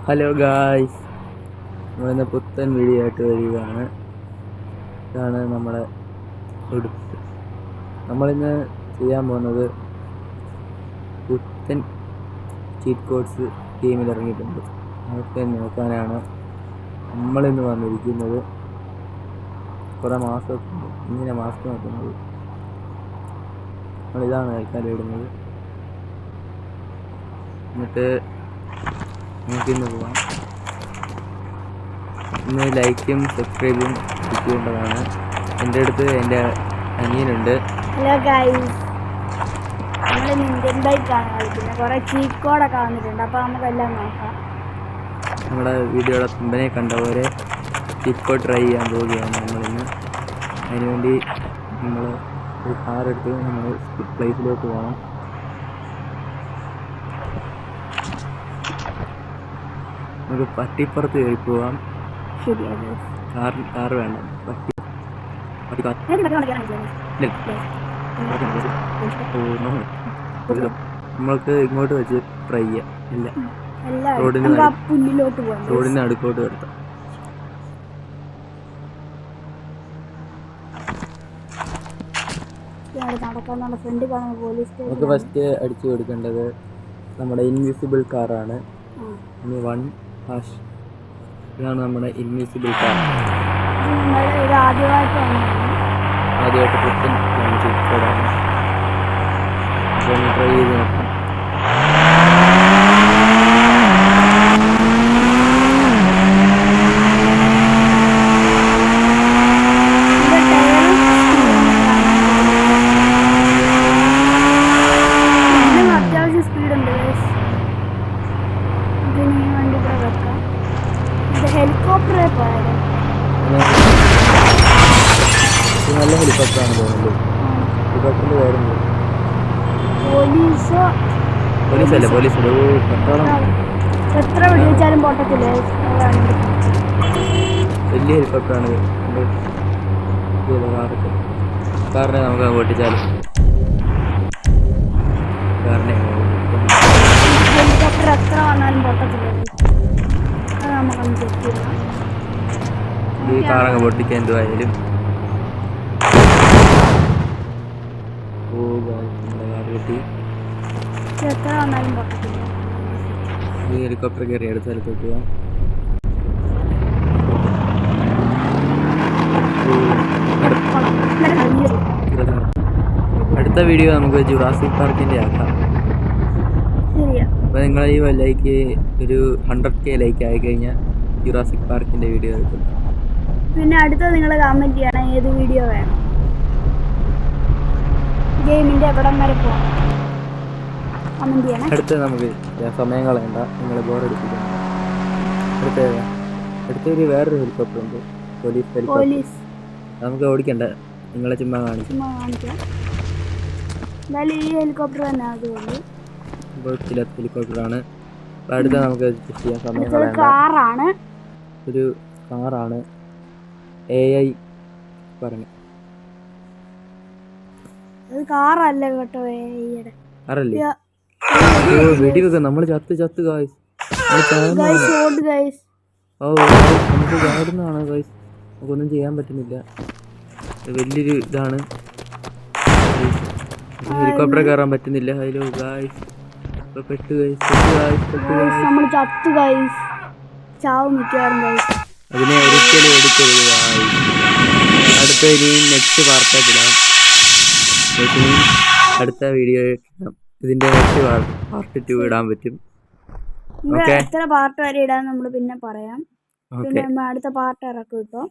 Hello guys, നമ്മളിന്ന് പുത്തൻ video ആയിട്ട് വരികയാണ്. ഇതാണ് നമ്മളെ ഉടുപ്പ്. നമ്മളിന്ന് ചെയ്യാൻ പോകുന്നത് പുത്തൻ ചീറ്റ് കോഡ്സ് ഗെയിമിൽ ഇറങ്ങിയിട്ടുണ്ട്. അതൊക്കെ നോക്കാനാണ് നമ്മളിന്ന് വന്നിരിക്കുന്നത്. കുറേ മാസ്കൊക്കെ ഉണ്ട്. ഇങ്ങനെ മാസ്ക് നോക്കുന്നത് നമ്മളിതാണ് കളിക്കാൻ ഇടുന്നത്. എന്നിട്ട് നമുക്കിന്ന് പോവാം. ഇന്ന് ലൈക്കും സബ്സ്ക്രൈബും ചെയ്യേണ്ടതാണ്. എൻ്റെ അടുത്ത് എൻ്റെ അനിയനുണ്ട്. ഹലോ ഗൈസ്, നമ്മൾ ഇന്ത്യൻ ബൈക്കാണ് കളിക്കുന്നത്. കുറേ ചീറ്റ് കോഡൊക്കെ വന്നിട്ടുണ്ട്, അപ്പോൾ നമുക്കെല്ലാം നോക്കാം. നമ്മുടെ വീഡിയോയുടെ തുമ്പനെ കണ്ടവരെ ചീറ്റ് കോഡ് ട്രൈ ചെയ്യാൻ പോവുകയാണ് നമ്മളിന്ന്. അതിനുവേണ്ടി നമ്മൾ ഒരു കാർ എടുത്ത് നമ്മൾ പ്ലേസിലോട്ട് പോകണം. നമുക്ക് പട്ടിപ്പുറത്ത് കയറി പോവാം. ശരിയാണ്, കാർ വേണ്ട, നമ്മൾക്ക് ഇങ്ങോട്ട് വെച്ച് ട്രൈ ചെയ്യാം. ഇല്ല, റോഡിന് അടുക്കോട്ട് വരുത്താം. നമുക്ക് ഫസ്റ്റ് അടിച്ചു കൊടുക്കേണ്ടത് നമ്മുടെ ഇൻവിസിബിൾ കാറാണ്. ഇനി 1#. ഇതാണ് നമ്മുടെ ഇൻവിസിബിൾ കാർ. ആദ്യമായിട്ട് പുത്തൻ കോഡാണ്. അപ്പോൾ ട്രൈ ചെയ്ത് നോക്കാം. അത്യാവശ്യം സ്പീഡുണ്ട്. വണ്ടി കൂടെ വെക്കാം. ഹെലികോപ്റ്ററെ പോയാലോ? നല്ല ഹെലികോപ്റ്ററാണ് തോന്നുന്നത്. ഹെലികോപ്റ്ററിൻ്റെ പേരുണ്ട്. പോലീസല്ലേ? എത്ര വെടിവെച്ചാലും പൊട്ടത്തില്ലേ? വലിയ ഹെലികോപ്റ്ററാണ്. കാറിനെ നമുക്ക് പൊട്ടിച്ചാലും ഹെലികോപ്റ്റർ എത്ര വന്നാലും പൊട്ടത്തില്ലേ? അത് നമുക്കൊന്ന് ചെക്ക് ചെയ്യാം. ഈ കാറങ്ങ് പൊട്ടിക്കാൻ എന്തുവായാലും എത്ര വന്നാലും പൊട്ടത്തില്ല. ഈ ഹെലികോപ്റ്റർ കയറി അടുത്ത സ്ഥലത്തോട്ട് പോകാം. അടുത്ത വീഡിയോ നമുക്ക് ജുറാസിക് പാർക്കിൻ്റെ ആക്കാം. അപ്പോൾ നിങ്ങൾ ഈ ലൈക്ക് ഒരു 100K ലൈക്ക് ആയി കഴിഞ്ഞാൽ ജുറാസിക് പാർക്കിൻ്റെ വീഡിയോ കിട്ടും. പിന്നെ അടുത്ത നിങ്ങൾ കമൻറ്റ് ചെയ്യണം ഏത് വീഡിയോ വേണം. ഗെയിമിൻ്റെ എവിടം വരെ പോകാം കമൻറ്റ് ചെയ്യണം. അടുത്ത് നമുക്ക് സമയം കളയണ്ട, നിങ്ങൾ ബോറടിപ്പിക്കണം. അടുത്തൊരു വേറൊരു ഹെലികോപ്റ്റർ ഉണ്ട്, പോലീസ്. നമുക്ക് ഓടിക്കണ്ട, നിങ്ങളെ ചുമ്മാ കാണിക്കാം. എന്തായാലും ഈ ഹെലികോപ്റ്റർ തന്നെ അതുകൊണ്ട് ഹെലികോപ്റ്ററാണ്. അടുത്ത നമുക്ക് ചെയ്യാൻ സമയം കളയണ്ട. ഒരു കാറാണ്. AI പറഞ്ഞു. കാറല്ല കേട്ടോ, കാറല്ലേ? വെടിവെക്ക, നമ്മൾ ചത്ത് ഗായ്സ്. നമുക്ക് ചാടുന്നതാണ് ഗായ്സ്. നമുക്കൊന്നും ചെയ്യാൻ പറ്റുന്നില്ല. വലിയൊരു ഇതാണ്. ഹെലികോപ്റ്റർ കയറാൻ പറ്റുന്നില്ല. ഹലോ ഗായ്സ്, പെട്ടു ഗായ്സ്. അതിനെ ഒരിക്കലും എടുക്കരുത് ഗായ്സ്. അടുത്ത ഇനിയും നെക്സ്റ്റ് പാർട്ടായിട്ടിടാം. അടുത്ത വീഡിയോ ഇതിന്റെ നെക്സ്റ്റ് പാർട്ട് 2 ഇടാൻ പറ്റും. എത്ര പാർട്ട് വരെ ഇടാൻ നമ്മൾ പിന്നെ പറയാം. പിന്നെ അടുത്ത പാർട്ട് ഇറക്കും. ഇപ്പോൾ